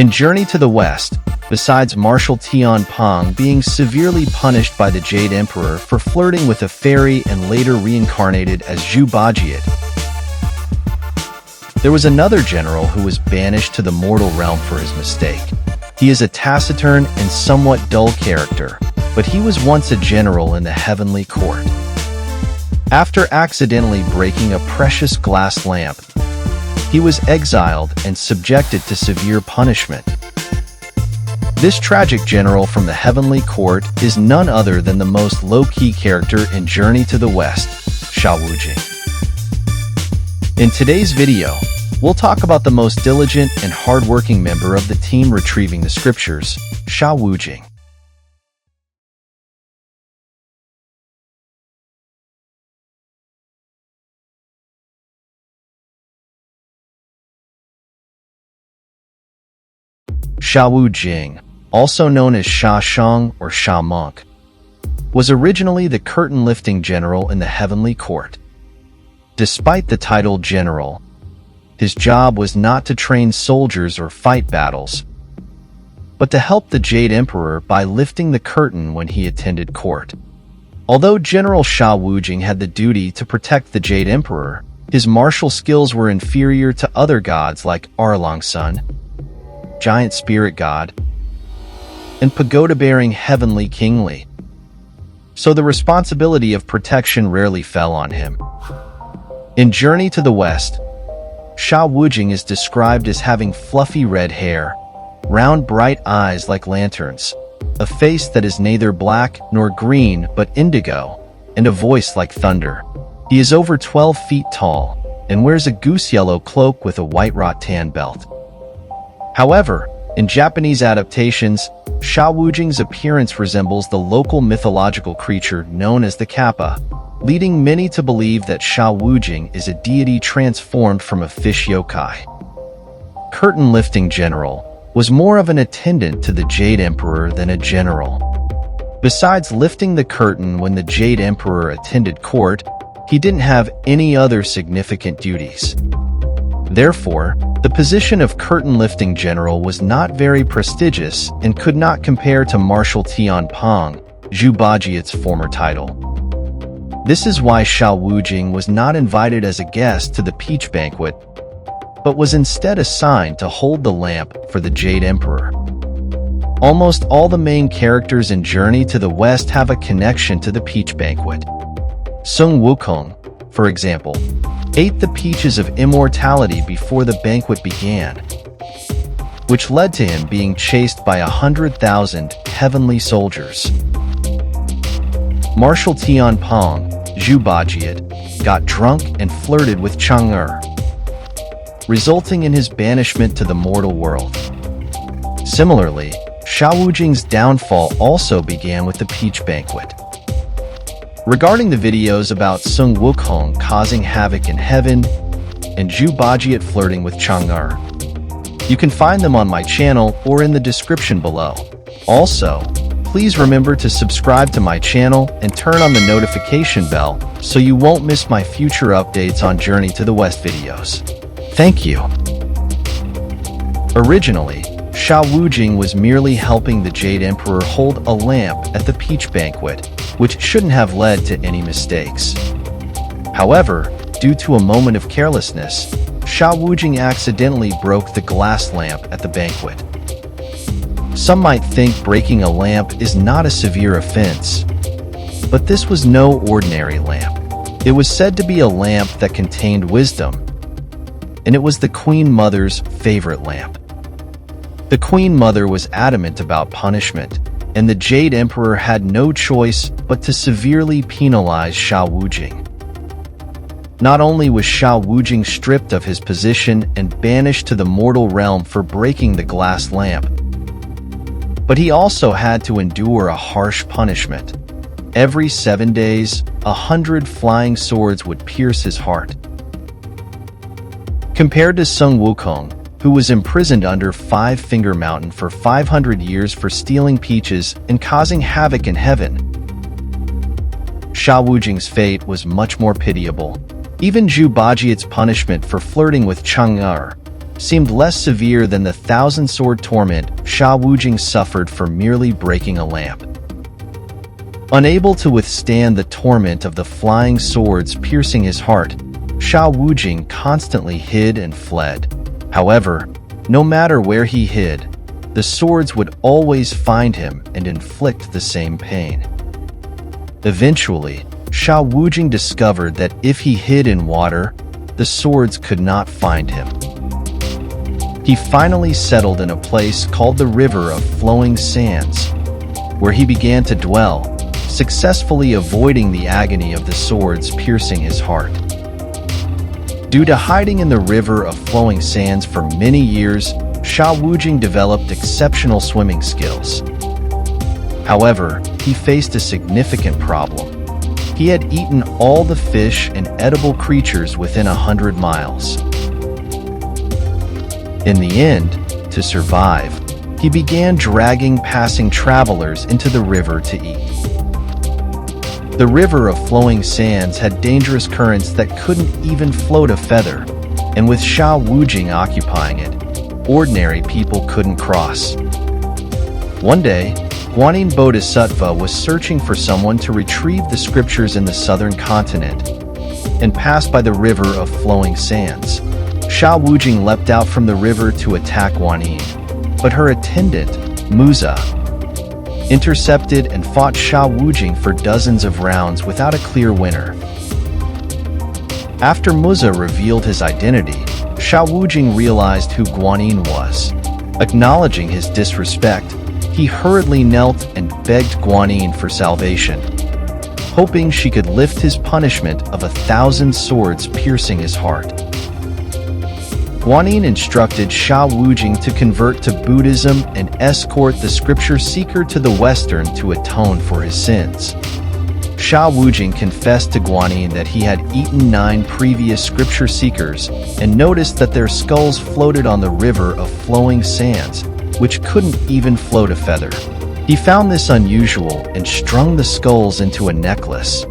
In Journey to the West, besides Marshal Tianping being severely punished by the Jade Emperor for flirting with a fairy and later reincarnated as Bajie, there was another general who was banished to the mortal realm for his mistake. He is a taciturn and somewhat dull character, but he was once a general in the heavenly court. After accidentally breaking a precious glass lamp, he was exiled and subjected to severe punishment. This tragic general from the heavenly court is none other than the most low-key character in Journey to the West, Sha Wujing. In today's video, we'll talk about the most diligent and hardworking member of the team retrieving the scriptures, Sha Wujing. Sha Wujing, also known as Sha Shang or Sha Monk, was originally the curtain-lifting general in the heavenly court. Despite the title general, his job was not to train soldiers or fight battles, but to help the Jade Emperor by lifting the curtain when he attended court. Although General Sha Wujing had the duty to protect the Jade Emperor, his martial skills were inferior to other gods like Erlang Sun, Giant Spirit God, and pagoda-bearing Heavenly Kingly. So the responsibility of protection rarely fell on him. In Journey to the West, Sha Wujing is described as having fluffy red hair, round bright eyes like lanterns, a face that is neither black nor green but indigo, and a voice like thunder. He is over 12 feet tall and wears a goose-yellow cloak with a white rattan belt. However, in Japanese adaptations, Sha Wujing's appearance resembles the local mythological creature known as the Kappa, leading many to believe that Sha Wujing is a deity transformed from a fish yokai. Curtain-lifting general was more of an attendant to the Jade Emperor than a general. Besides lifting the curtain when the Jade Emperor attended court, he didn't have any other significant duties. Therefore, the position of curtain-lifting general was not very prestigious and could not compare to Marshal Tianping, Bajie's former title. This is why Sha Wujing was not invited as a guest to the Peach Banquet, but was instead assigned to hold the lamp for the Jade Emperor. Almost all the main characters in Journey to the West have a connection to the Peach Banquet. Wukong, for example, ate the peaches of immortality before the banquet began, which led to him being chased by 100,000 heavenly soldiers. Marshal Tianping, Bajie, got drunk and flirted with Chang'er, resulting in his banishment to the mortal world. Similarly, Sha Wujing's downfall also began with the Peach Banquet. Regarding the videos about Wukong causing havoc in heaven and Bajie flirting with Chang'er, you can find them on my channel or in the description below. Also, please remember to subscribe to my channel and turn on the notification bell so you won't miss my future updates on Journey to the West videos. Thank you. Originally, Sha Wujing was merely helping the Jade Emperor hold a lamp at the Peach Banquet, which shouldn't have led to any mistakes. However, due to a moment of carelessness, Sha Wujing accidentally broke the glass lamp at the banquet. Some might think breaking a lamp is not a severe offense, but this was no ordinary lamp. It was said to be a lamp that contained wisdom, and it was the Queen Mother's favorite lamp. The Queen Mother was adamant about punishment, and the Jade Emperor had no choice but to severely penalize Sha Wujing. Not only was Sha Wujing stripped of his position and banished to the mortal realm for breaking the glass lamp, but he also had to endure a harsh punishment. Every 7 days, 100 flying swords would pierce his heart. Compared to Wukong, who was imprisoned under Five Finger Mountain for 500 years for stealing peaches and causing havoc in heaven, Sha Wujing's fate was much more pitiable. Even Bajie's punishment for flirting with Chang'er seemed less severe than the thousand-sword torment Sha Wujing suffered for merely breaking a lamp. Unable to withstand the torment of the flying swords piercing his heart, Sha Wujing constantly hid and fled. However, no matter where he hid, the swords would always find him and inflict the same pain. Eventually, Sha Wujing discovered that if he hid in water, the swords could not find him. He finally settled in a place called the River of Flowing Sands, where he began to dwell, successfully avoiding the agony of the swords piercing his heart. Due to hiding in the River of Flowing Sands for many years, Sha Wujing developed exceptional swimming skills. However, he faced a significant problem. He had eaten all the fish and edible creatures within 100 miles. In the end, to survive, he began dragging passing travelers into the river to eat. The River of Flowing Sands had dangerous currents that couldn't even float a feather, and with Sha Wujing occupying it, ordinary people couldn't cross. One day, Guanyin Bodhisattva was searching for someone to retrieve the scriptures in the southern continent, and passed by the River of Flowing Sands. Sha Wujing leapt out from the river to attack Guanyin, but her attendant, Muza, intercepted and fought Sha Wujing for dozens of rounds without a clear winner. After Muza revealed his identity, Sha Wujing realized who Guanyin was. Acknowledging his disrespect, he hurriedly knelt and begged Guanyin for salvation, hoping she could lift his punishment of 1,000 swords piercing his heart. Guanyin instructed Sha Wujing to convert to Buddhism and escort the scripture seeker to the Western to atone for his sins. Sha Wujing confessed to Guanyin that he had eaten 9 previous scripture seekers and noticed that their skulls floated on the River of Flowing Sands, which couldn't even float a feather. He found this unusual and strung the skulls into a necklace.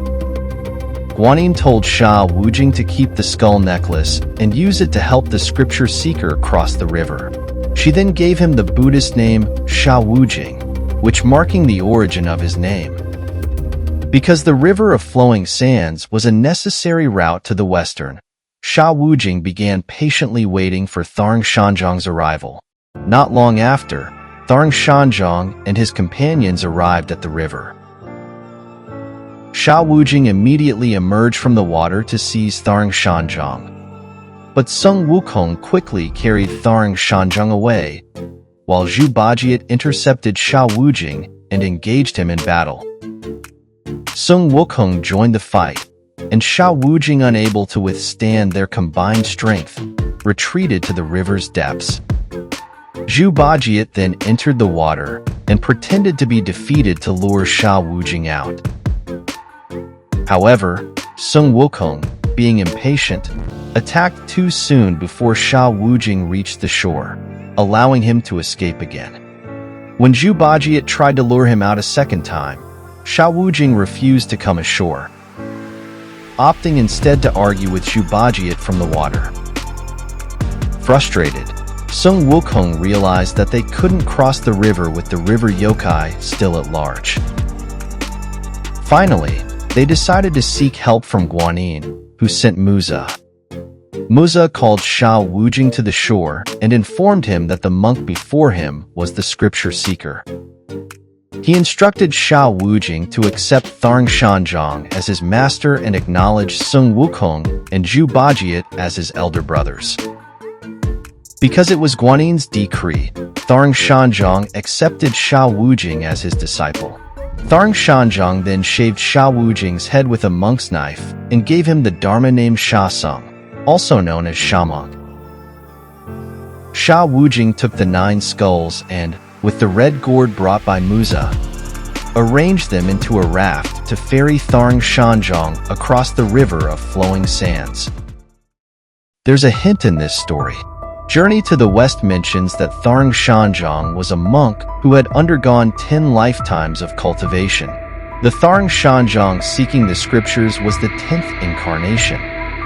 Guanyin told Sha Wujing to keep the skull necklace and use it to help the scripture seeker cross the river. She then gave him the Buddhist name Sha Wujing, which marking the origin of his name. Because the River of Flowing Sands was a necessary route to the Western, Sha Wujing began patiently waiting for Tharng Shanzhong's arrival. Not long after, Tharng Shanzhong and his companions arrived at the river. Sha Wujing immediately emerged from the water to seize Tharng Shanzhong. But Sung Wukong quickly carried Tharng Shanzhong away, while Zhu Bajie intercepted Sha Wujing and engaged him in battle. Sung Wukong joined the fight, and Sha Wujing, unable to withstand their combined strength, retreated to the river's depths. Zhu Bajie then entered the water and pretended to be defeated to lure Sha Wujing out. However, Sung Wukong, being impatient, attacked too soon before Sha Wujing reached the shore, allowing him to escape again. When Zhu Bajie tried to lure him out a second time, Sha Wujing refused to come ashore, opting instead to argue with Zhu Bajie from the water. Frustrated, Sung Wukong realized that they couldn't cross the river with the river Yokai still at large. Finally, they decided to seek help from Guanyin, who sent Muza. Muza called Sha Wujing to the shore and informed him that the monk before him was the scripture seeker. He instructed Sha Wujing to accept Tharng Shanzhong as his master and acknowledge Sung Wukong and Zhu Bajie as his elder brothers. Because it was Guanyin's decree, Tharng Shanzhong accepted Sha Wujing as his disciple. Tharng Shanzhong then shaved Sha Wujing's head with a monk's knife and gave him the Dharma name Sha Sung, also known as Sha Monk. Sha Wujing took the 9 skulls and, with the red gourd brought by Muza, arranged them into a raft to ferry Tharng Shanzhong across the River of Flowing Sands. There's a hint in this story. Journey to the West mentions that Tharng Shanzhong was a monk who had undergone 10 lifetimes of cultivation. The Tharng Shanzhong seeking the scriptures was the 10th incarnation.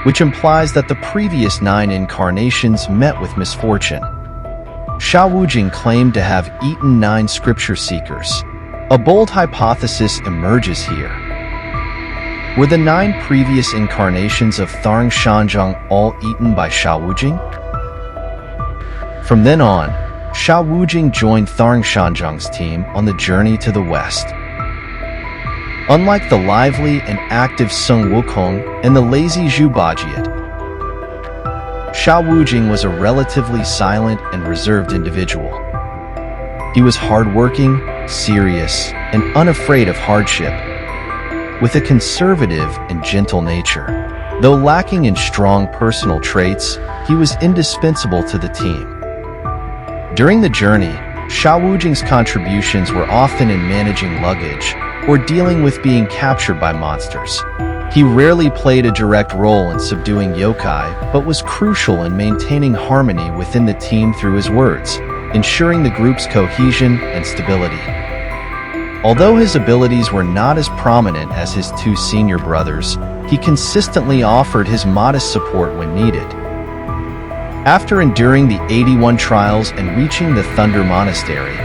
which implies that the previous 9 incarnations met with misfortune. Sha Wujing claimed to have eaten 9 scripture seekers. A bold hypothesis emerges here. Were the 9 previous incarnations of Tharng Shanzhong all eaten by Sha Wujing? From then on, Sha Wujing joined Tharng Shanzhong's team on the journey to the west. Unlike the lively and active Sun Wukong and the lazy Zhu Bajie, Sha Wujing was a relatively silent and reserved individual. He was hardworking, serious, and unafraid of hardship, with a conservative and gentle nature. Though lacking in strong personal traits, he was indispensable to the team. During the journey, Sha Wujing's contributions were often in managing luggage or dealing with being captured by monsters. He rarely played a direct role in subduing yokai, but was crucial in maintaining harmony within the team through his words, ensuring the group's cohesion and stability. Although his abilities were not as prominent as his 2 senior brothers, he consistently offered his modest support when needed. After enduring the 81 trials and reaching the Thunder Monastery,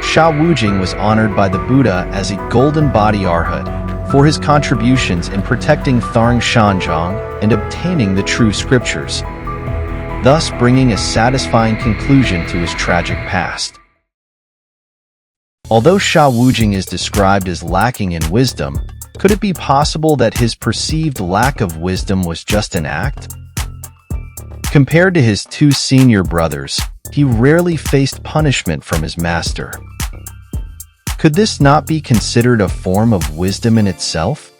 Sha Wujing was honored by the Buddha as a Golden Body Arhat for his contributions in protecting Tharng Shanzhong and obtaining the true scriptures, thus bringing a satisfying conclusion to his tragic past. Although Sha Wujing is described as lacking in wisdom, could it be possible that his perceived lack of wisdom was just an act? Compared to his 2 senior brothers, he rarely faced punishment from his master. Could this not be considered a form of wisdom in itself?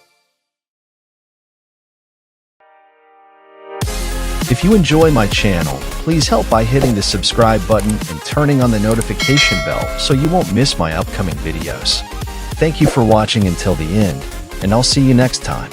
If you enjoy my channel, please help by hitting the subscribe button and turning on the notification bell so you won't miss my upcoming videos. Thank you for watching until the end, and I'll see you next time.